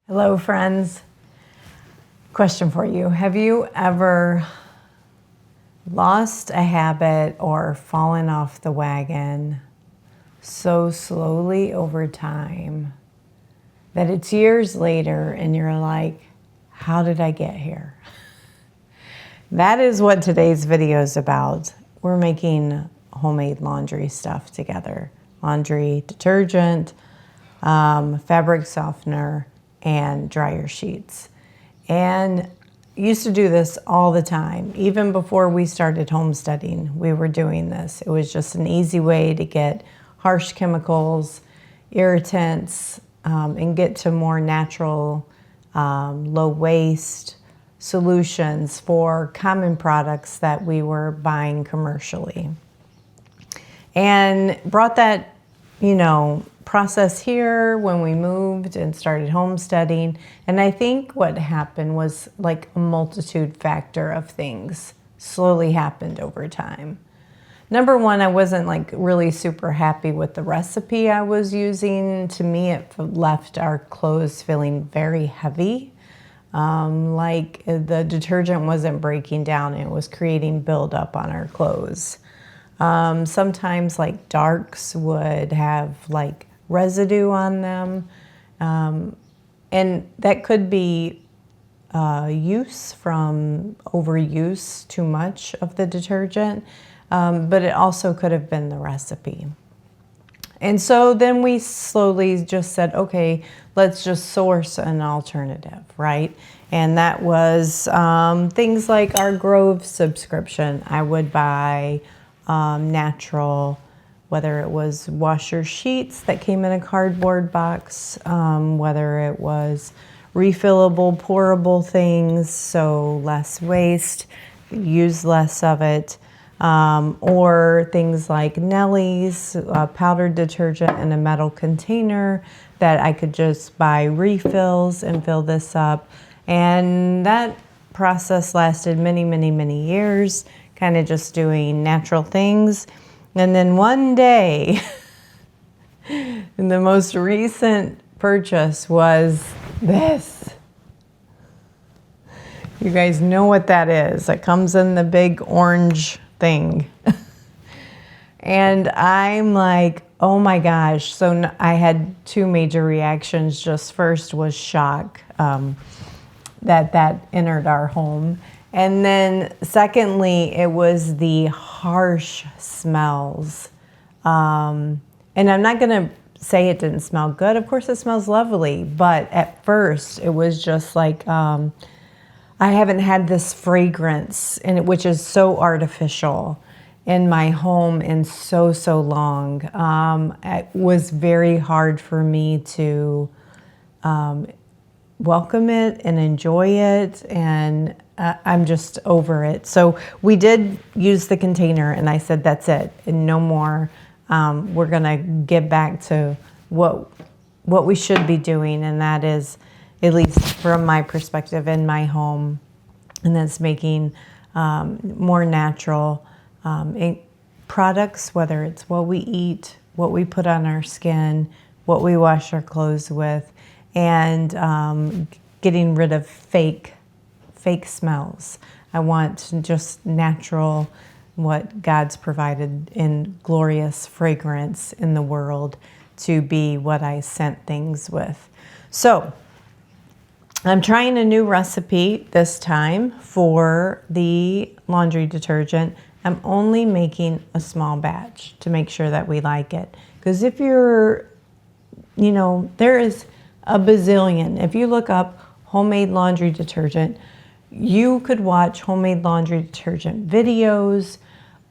Hello, friends. Question for you. Have you ever lost a habit or fallen off the wagon so slowly over time that it's years later and you're like, how did I get here? That is what today's video is about. We're making homemade laundry stuff together. Laundry detergent, fabric softener, and dryer sheets. And used to do this all the time. Even before we started homesteading, we were doing this. It was just an easy way to get harsh chemicals, irritants, and get to more natural, low waste solutions for common products that we were buying commercially. And brought that, process here when we moved and started homesteading. And I think what happened was like a multitude factor of things slowly happened over time. Number one, I wasn't like really super happy with the recipe I was using. To me, it left our clothes feeling very heavy. Like the detergent wasn't breaking down. It was creating buildup on our clothes. Sometimes like darks would have like residue on them. And that could be use from overuse too much of the detergent, but it also could have been the recipe. And so then we slowly just said, okay, let's just source an alternative, right? And that was things like our Grove subscription. I would buy natural, whether it was washer sheets that came in a cardboard box, whether it was refillable, pourable things, so less waste, use less of it, or things like Nellie's powdered detergent in a metal container that I could just buy refills and fill this up. And that process lasted many, many, many years, kind of just doing natural things. And then one day, the most recent purchase was this. You guys know what that is. It comes in the big orange thing. And I'm like, oh my gosh. So I had two major reactions. Just first was shock that entered our home. And then secondly, it was the harsh smells. And I'm not gonna say it didn't smell good. Of course it smells lovely, but at first it was just like, I haven't had this fragrance, which is so artificial, in my home in so long. It was very hard for me to welcome it and enjoy it, and I'm just over it. So we did use the container, and I said, that's it, and no more. We're gonna get back to what we should be doing, and that is, at least from my perspective in my home, and that's making more natural products, whether it's what we eat, what we put on our skin, what we wash our clothes with, and getting rid of fake smells. I want just natural, what God's provided in glorious fragrance in the world, to be what I scent things with. So I'm trying a new recipe this time for the laundry detergent. I'm only making a small batch to make sure that we like it. Because if you're, there is a bazillion. If you look up homemade laundry detergent, you could watch homemade laundry detergent videos,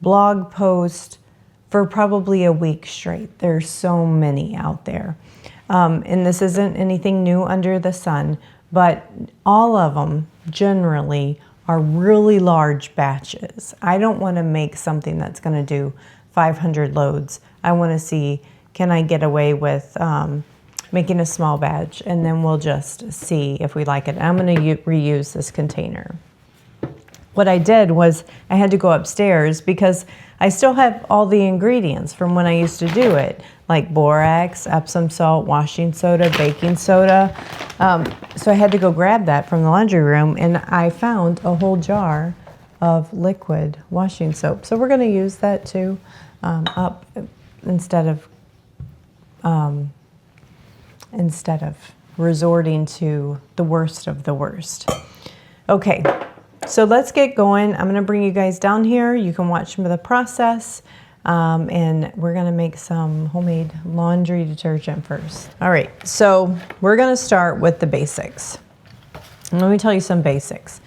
blog posts for probably a week straight. There's so many out there. And this isn't anything new under the sun, but all of them generally are really large batches. I don't want to make something that's going to do 500 loads. I want to see, can I get away with making a small batch, and then we'll just see if we like it. I'm going to reuse this container. what I did was I had to go upstairs because I still have all the ingredients from when I used to do it, like borax, Epsom salt, washing soda, baking soda. So I had to go grab that from the laundry room, and I found a whole jar of liquid washing soap. So we're going to use that too, up instead of resorting to the worst of the worst. Okay, so let's get going. I'm gonna bring you guys down here. You can watch some of the process, and we're gonna make some homemade laundry detergent first. All right, so we're gonna start with the basics. And let me tell you some basics.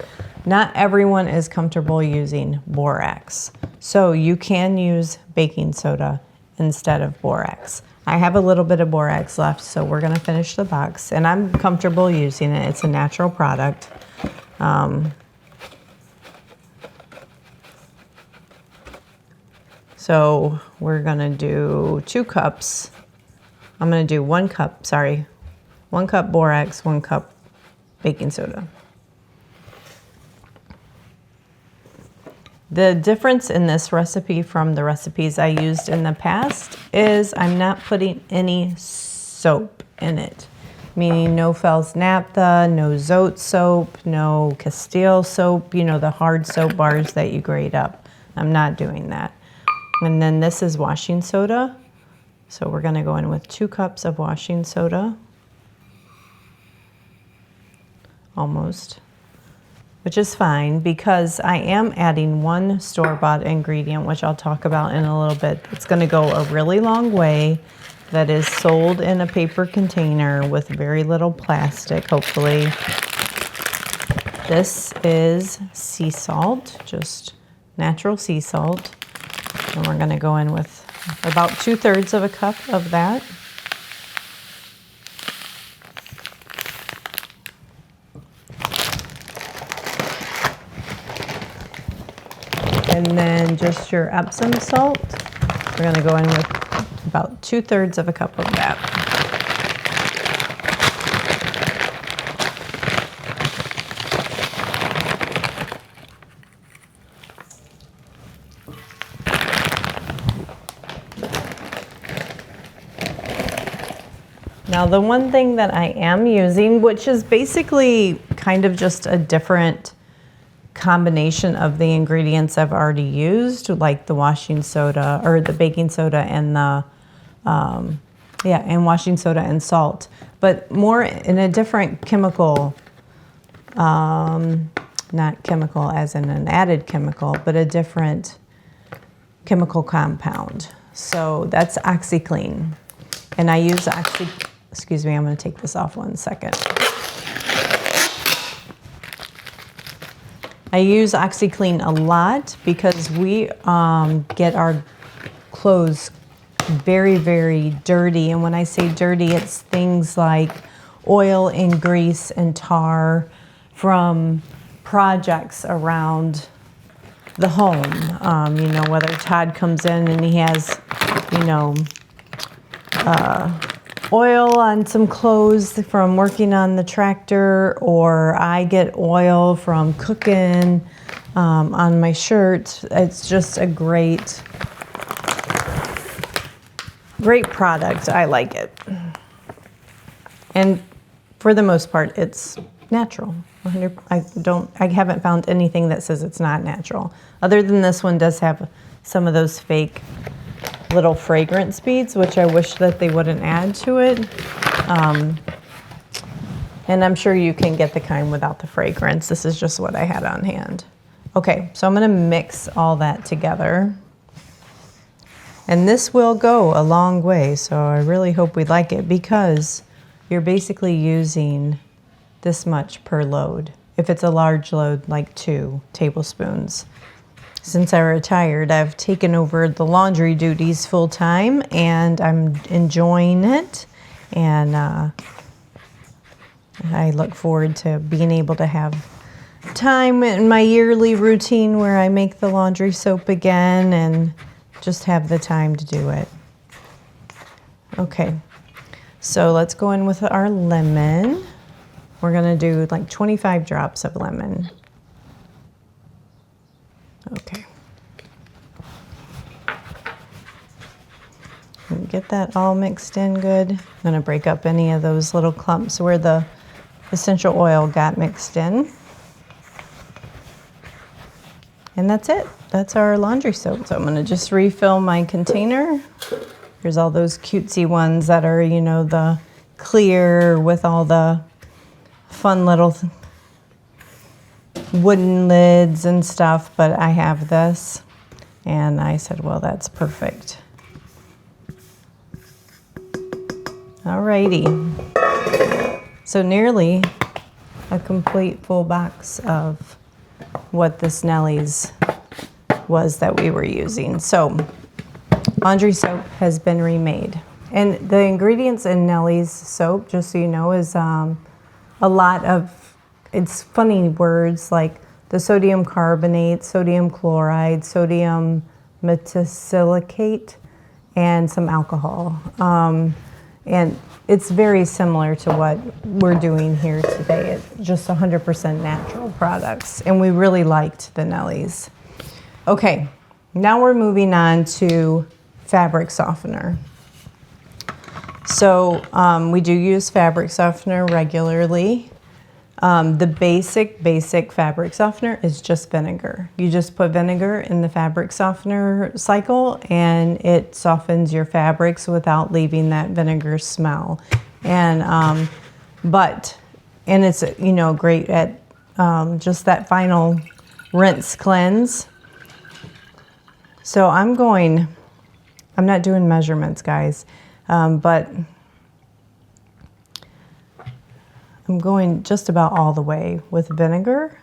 Not everyone is comfortable using borax, so you can use baking soda instead of borax. I have a little bit of borax left, so we're gonna finish the box, and I'm comfortable using it. It's a natural product. So we're gonna do 2 cups. I'm gonna do 1 cup, 1 cup borax, 1 cup baking soda. The difference in this recipe from the recipes I used in the past is I'm not putting any soap in it, meaning no Fels naphtha, no Zote soap, no Castile soap, you know, the hard soap bars that you grate up. I'm not doing that. And then this is washing soda. So we're gonna go in with 2 cups of washing soda. Almost. Which is fine because I am adding 1 store-bought ingredient, which I'll talk about in a little bit. It's going to go a really long way, that is sold in a paper container with very little plastic, hopefully. This is sea salt, just natural sea salt. And we're going to go in with about 2/3 of a cup of that. And then just your Epsom salt. We're gonna go in with about 2/3 of a cup of that. Now the one thing that I am using, which is basically kind of just a different combination of the ingredients I've already used, like the washing soda or the baking soda and the and washing soda and salt, but more in a different chemical, not chemical as in an added chemical, but a different chemical compound. So that's OxyClean, and I use excuse me, I'm going to take this off 1 second. I use OxyClean a lot because we get our clothes very, very dirty. And when I say dirty, it's things like oil and grease and tar from projects around the home. You know, whether Todd comes in and he has, you know, oil on some clothes from working on the tractor, or I get oil from cooking on my shirt. It's just a great product. I like it. And for the most part, it's natural. I haven't found anything that says it's not natural. Other than this one does have some of those fake little fragrance beads, which I wish that they wouldn't add to it. And I'm sure you can get the kind without the fragrance. This is just what I had on hand. Okay, so I'm gonna mix all that together. And this will go a long way, so I really hope we like it, because you're basically using this much per load. If it's a large load, like 2 tablespoons. Since I retired, I've taken over the laundry duties full time, and I'm enjoying it. And I look forward to being able to have time in my yearly routine where I make the laundry soap again and just have the time to do it. Okay, so let's go in with our lemon. We're gonna do like 25 drops of lemon. Okay. And get that all mixed in good. I'm gonna break up any of those little clumps where the essential oil got mixed in. And that's it. That's our laundry soap. So I'm gonna just refill my container. There's all those cutesy ones that are, you know, the clear with all the fun little wooden lids and stuff, but I have this. And I said, well, that's perfect. Alrighty. So nearly a complete full box of what this Nellie's was that we were using. So laundry soap has been remade. And the ingredients in Nellie's soap, just so you know, is a lot of, it's funny words like the sodium carbonate, sodium chloride, sodium metasilicate, and some alcohol. And it's very similar to what we're doing here today. It's just 100% natural products. And we really liked the Nellie's. Okay, now we're moving on to fabric softener. So we do use fabric softener regularly. The basic fabric softener is just vinegar. You just put vinegar in the fabric softener cycle and it softens your fabrics without leaving that vinegar smell. And it's, you know, great at just that final rinse cleanse. So I'm not doing measurements, guys, but I'm going just about all the way with vinegar.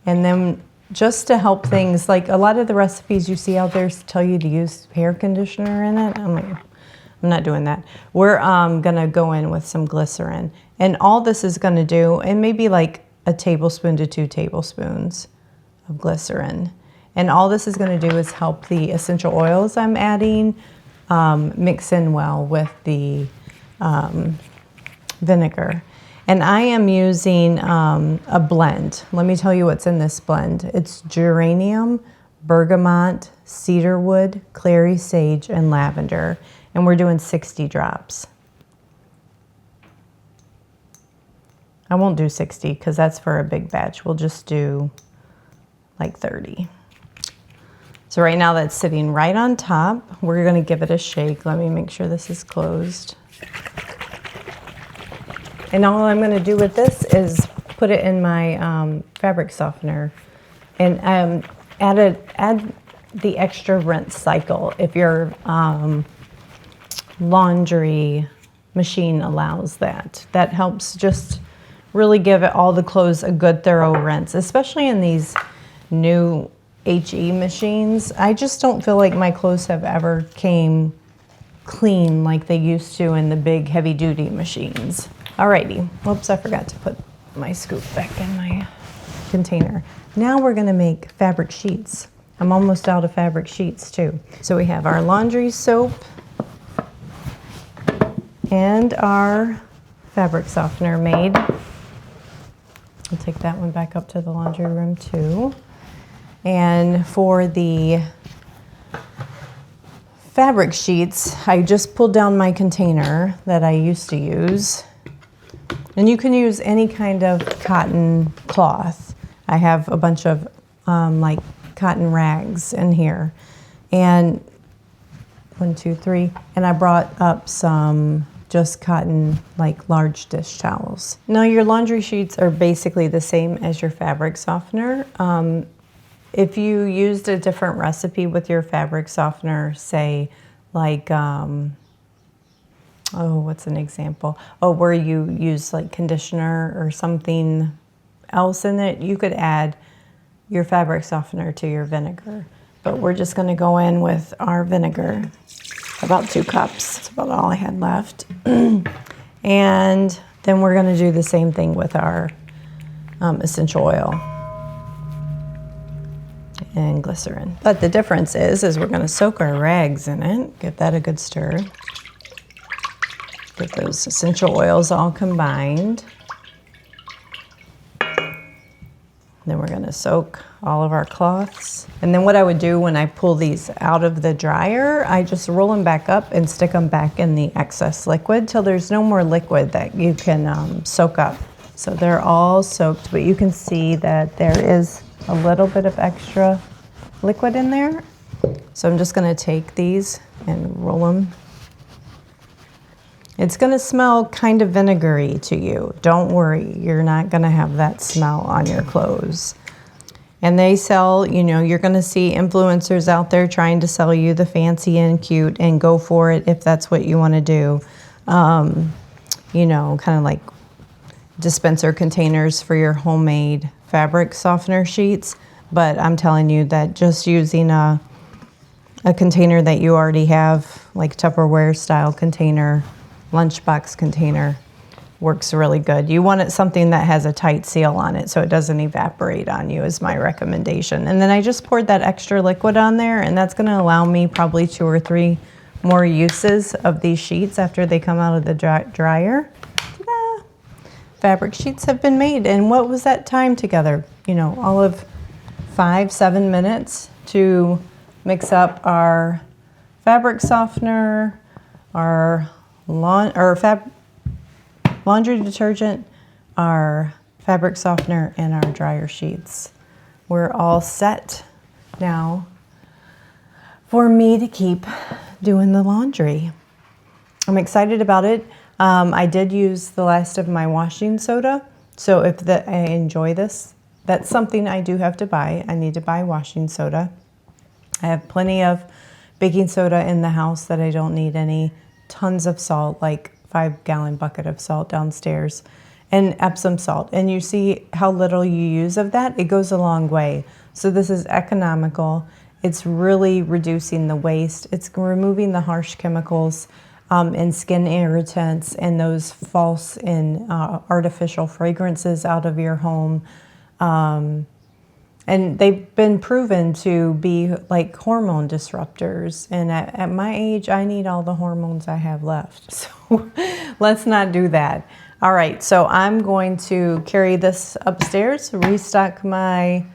And then just to help things, like a lot of the recipes you see out there tell you to use hair conditioner in it. I'm like, I'm not doing that. We're gonna go in with some glycerin. And all this is gonna do, and maybe like a tablespoon to 2 tablespoons of glycerin. And all this is gonna do is help the essential oils I'm adding mix in well with the vinegar. And I am using a blend. Let me tell you what's in this blend. It's geranium, bergamot, cedarwood, clary sage, and lavender. And we're doing 60 drops. I won't do 60 because that's for a big batch. We'll just do like 30. So right now that's sitting right on top. We're gonna give it a shake. Let me make sure this is closed. And all I'm gonna do with this is put it in my fabric softener and add the extra rinse cycle if your laundry machine allows that. That helps just really give it all the clothes a good thorough rinse, especially in these new HE machines. I just don't feel like my clothes have ever came clean like they used to in the big heavy duty machines. Alrighty, whoops, I forgot to put my scoop back in my container. Now we're gonna make fabric sheets. I'm almost out of fabric sheets too. So we have our laundry soap and our fabric softener made. I'll take that one back up to the laundry room too. And for the fabric sheets, I just pulled down my container that I used to use. And you can use any kind of cotton cloth. I have a bunch of like cotton rags in here. And 1, 2, 3. And I brought up some just cotton, like large dish towels. Now your laundry sheets are basically the same as your fabric softener. If you used a different recipe with your fabric softener, say like, what's an example? Where you use like conditioner or something else in it, you could add your fabric softener to your vinegar. But we're just gonna go in with our vinegar, about 2 cups. That's about all I had left. And then we're gonna do the same thing with our essential oil and glycerin. But the difference is we're gonna soak our rags in it, give that a good stir. Get those essential oils all combined. Then we're gonna soak all of our cloths. And then what I would do when I pull these out of the dryer, I just roll them back up and stick them back in the excess liquid till there's no more liquid that you can soak up. So they're all soaked, but you can see that there is a little bit of extra liquid in there. So I'm just gonna take these and roll them. It's gonna smell kind of vinegary to you. Don't worry, you're not gonna have that smell on your clothes. And they sell, you know, you're gonna see influencers out there trying to sell you the fancy and cute, and go for it if that's what you wanna do. You know, kind of like dispenser containers for your homemade fabric softener sheets. But I'm telling you that just using a container that you already have, like Tupperware style container, lunchbox container, works really good. You want it something that has a tight seal on it so it doesn't evaporate on you, is my recommendation. And then I just poured that extra liquid on there, and that's gonna allow me probably 2 or 3 more uses of these sheets after they come out of the dryer. Ta-da! Fabric sheets have been made. And what was that time together? You know, all of 5-7 minutes to mix up our fabric softener, our laundry detergent, our fabric softener, and our dryer sheets. We're all set now for me to keep doing the laundry. I'm excited about it. I did use the last of my washing soda, so if I enjoy this, that's something I do have to buy. I need to buy washing soda. I have plenty of baking soda in the house that I don't need any. Tons of salt, like 5-gallon bucket of salt downstairs, and Epsom salt. And you see how little you use of that? It goes a long way. So this is economical. It's really reducing the waste. It's removing the harsh chemicals and skin irritants and those false and artificial fragrances out of your home. And they've been proven to be like hormone disruptors. And at my age, I need all the hormones I have left. So let's not do that. All right, so I'm going to carry this upstairs, restock my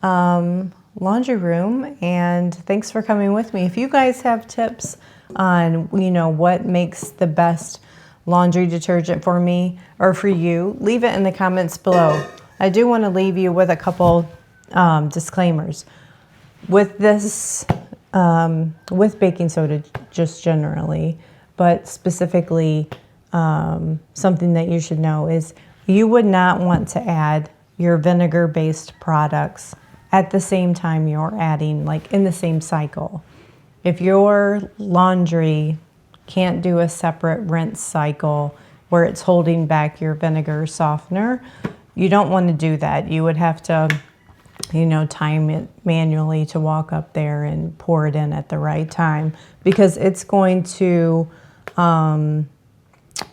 laundry room. And thanks for coming with me. If you guys have tips on, you know, what makes the best laundry detergent for me or for you, leave it in the comments below. I do want to leave you with a couple disclaimers. With this, with baking soda just generally, but specifically something that you should know is you would not want to add your vinegar-based products at the same time you're adding, like in the same cycle. If your laundry can't do a separate rinse cycle where it's holding back your vinegar softener, you don't want to do that. You would have to, you know, time it manually to walk up there and pour it in at the right time, because it's going to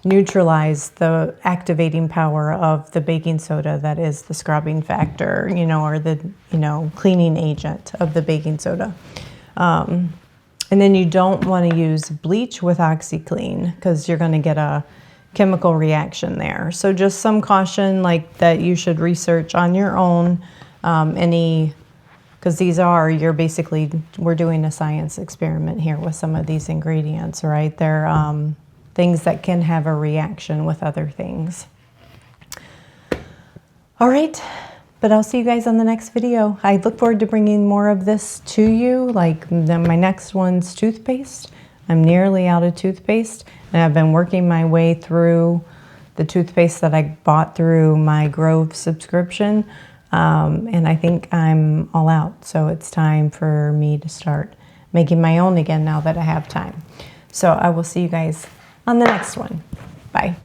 neutralize the activating power of the baking soda that is the scrubbing factor, you know, or the, you know, cleaning agent of the baking soda. And then you don't want to use bleach with OxyClean because you're going to get a chemical reaction there. So just some caution, like that you should research on your own. Because these are, we're doing a science experiment here with some of these ingredients, right? They're things that can have a reaction with other things. All right, but I'll see you guys on the next video. I look forward to bringing more of this to you, like my next one's toothpaste. I'm nearly out of toothpaste, and I've been working my way through the toothpaste that I bought through my Grove subscription. And I think I'm all out. So it's time for me to start making my own again now that I have time. So I will see you guys on the next one. Bye.